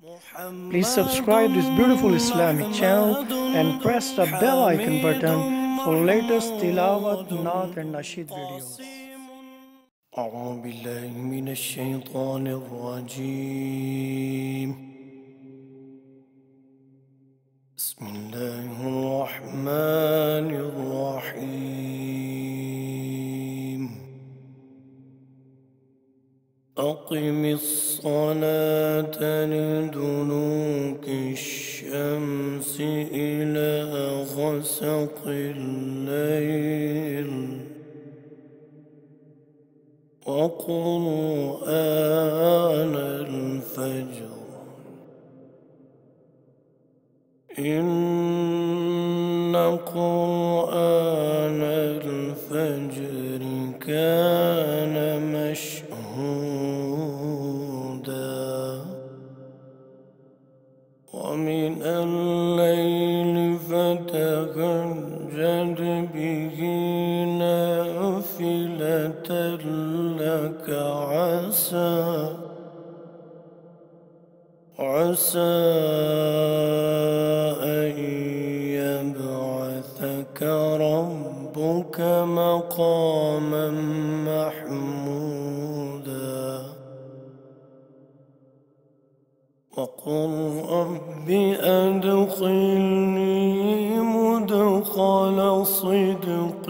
Please subscribe this beautiful Islamic channel and press the bell icon button for latest tilawat, naat and nasheed videos. أعوذ بالله من الشيطان الرجيم. بسم الله الرحمن الرحيم. أقم الصلاة لدلوك الشمس إلى غسق الليل وقرآن الفجر إن قرآن الفجر كان مشهودا ومن الليل فتهجد به نافلة لك عسى أن يبعثك ربك مقاما محمودا وقل رب أدخلني مدخل صدق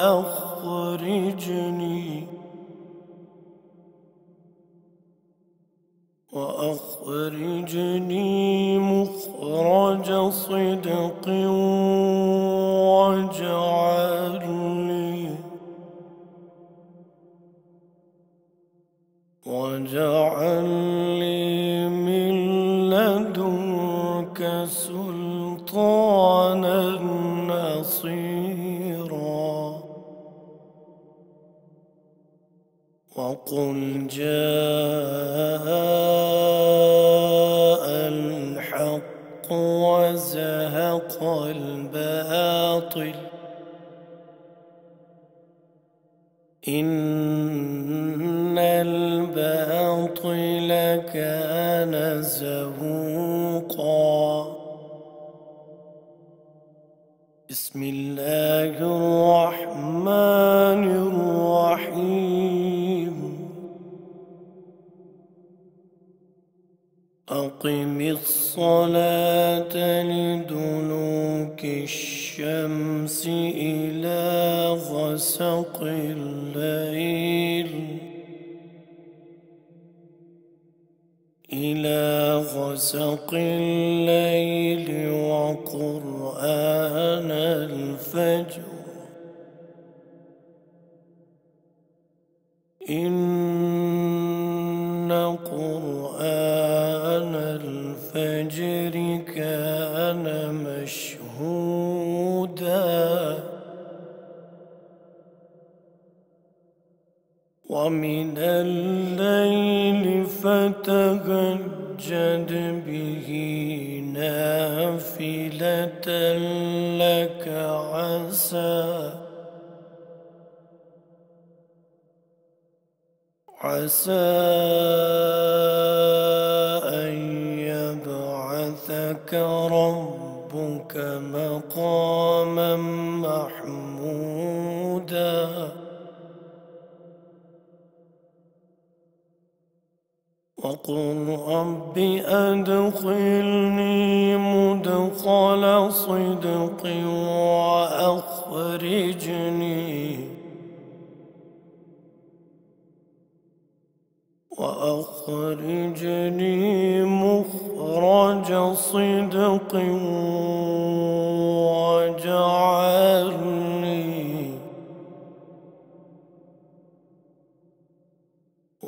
وأخرجني مخرج صدق واجعل لي من لدنك سلطانا نصيرا وقل جاء الحق وزهق الباطل إن الباطل كان زهوقا بسم الله الرحمن الرحيم أقم الصلاة لدلوك الشمس إلى غسق الليل وقرآن الفجر إن قرآن الفجر كان مشهودا ومن الليل فتهجد به نافلة لك عسى أن يبعثك ربك مقاما محمودا وقل رب أدخلني مدخل صدق وأخرجني مخرج صدق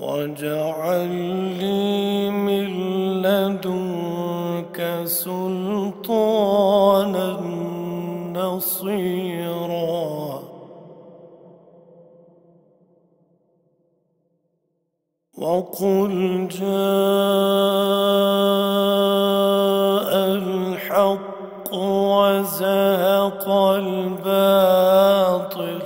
واجعل لي من لدنك سلطانا نصيرا وقل جاء الحق وزهق الباطل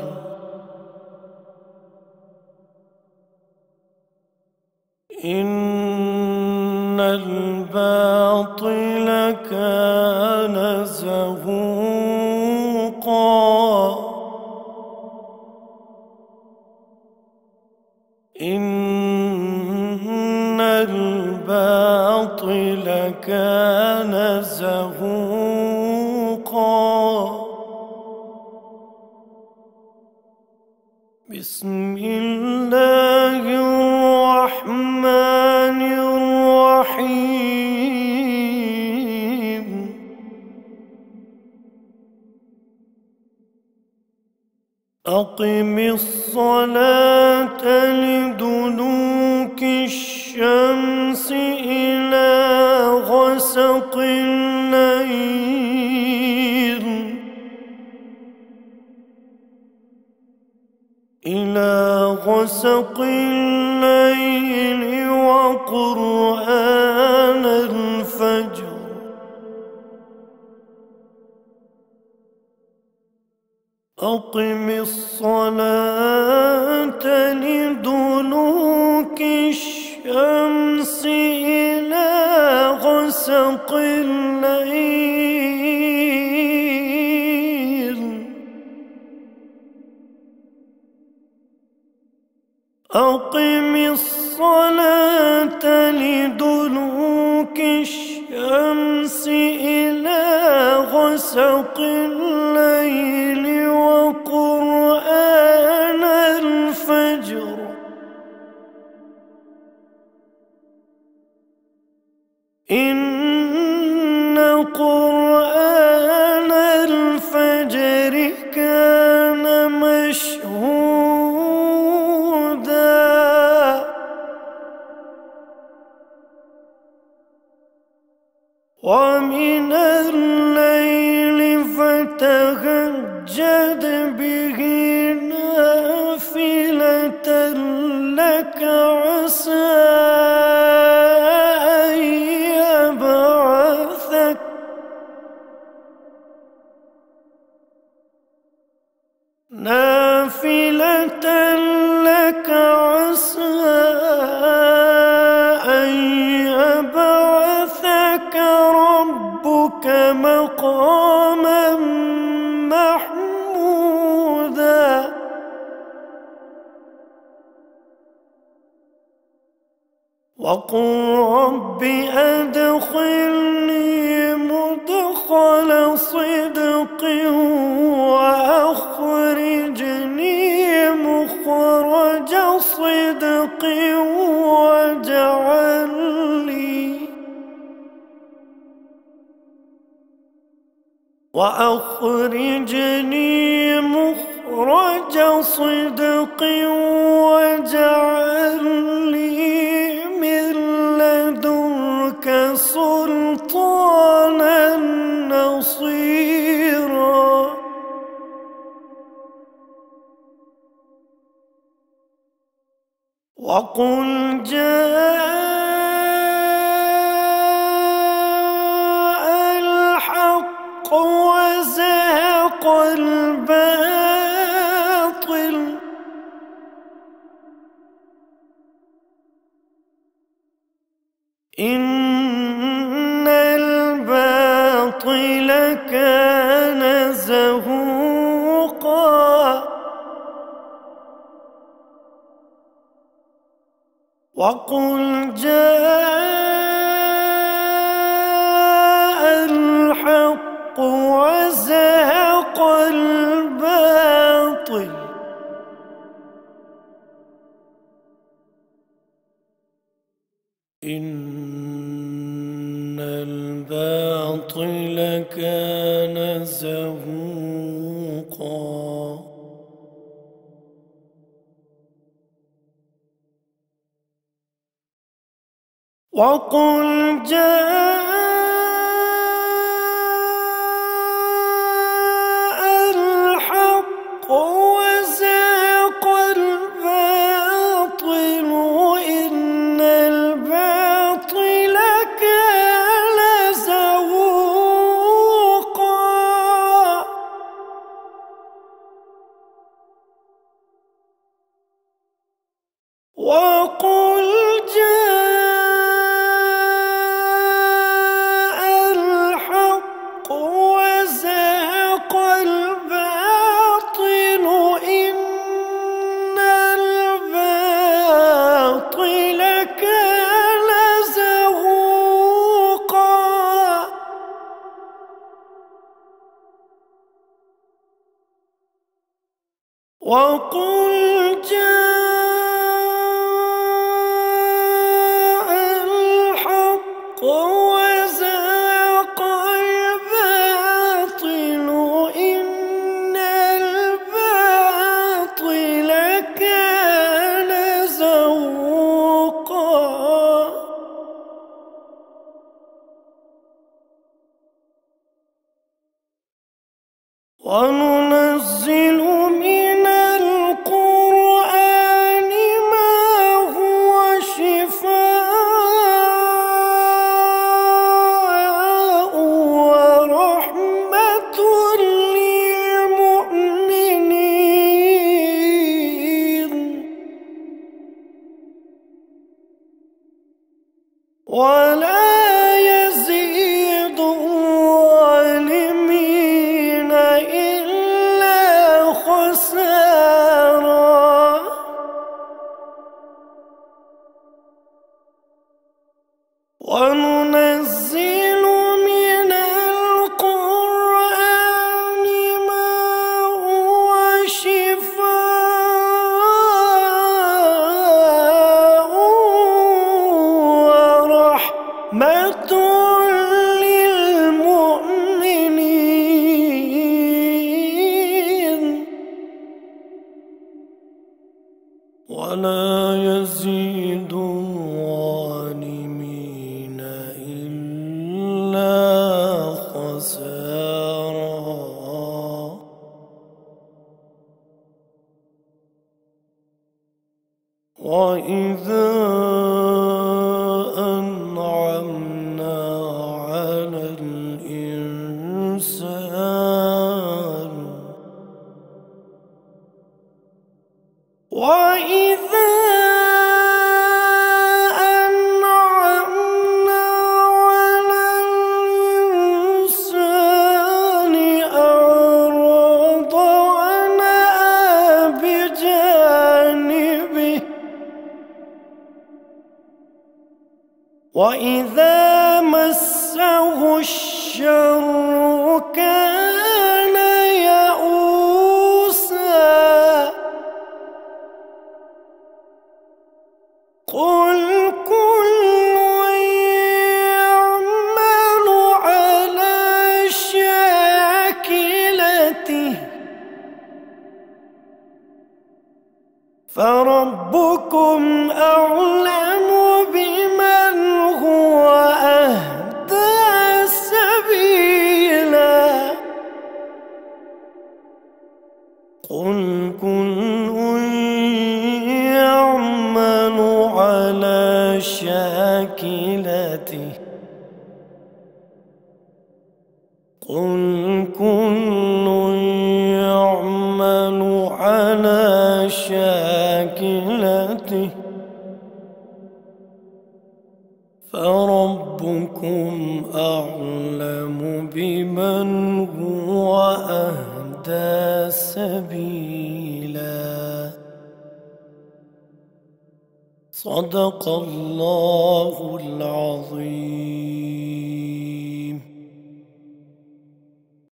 إن الباطل كان زهوقا إن الباطل كان زهوقا بسم الله الرحمن الرحيم أقم الصلاة لدلوك الشمس إلى غسق الليل وقرآن الفجر أقم الصلاة لدلوك الشمس إلى غسق الليل أقم الصلاة لدلوك الشمس إلى غسق الليل وقرآن الفجر إن قرآن الفجر كان مشهودا ومن الليل فتهجد به نافلة لك عسى أن يبعثك ربك مقاما محمودا وقل رب أدخلني مدخل صدق وأخرجني مخرج صدق وأخرجني مخرج صدق واجعل لي من لدنك سلطانا نصيرا وقل جاء الحق وزهق الباطل إن الباطل كان زهوقا وقل جاء الحق وزهق الباطل إن الباطل كان زهوقا وقل جاء الحق وزهق الباطل إن الباطل كان زهوقا وقل وقل جاء الحق وزهق الباطل إن الباطل كان زهوقا وننزل من القرآن ما هو شفاء ورحمة للمؤمنين ولا يزيد الظالمين إلا خسارا وننزل من القرآن ما هو شفاء ورحمة للمؤمنين ولا يزيد الظالمين إلا خسارا وإذا أنعمنا على الإنسان وإذا أنعمنا على الإنسان أعرض ونأى بجانبه وإذا مسه الشر كان يئوسا قل كل يعمل على شاكلته فربكم أعلم بمن هو أهدى سبيلا قل كل يعمل على شاكلته قل كل يعمل على شاكلته فربكم أعلم بمن هو أهدى سبيلا صدق الله العظيم.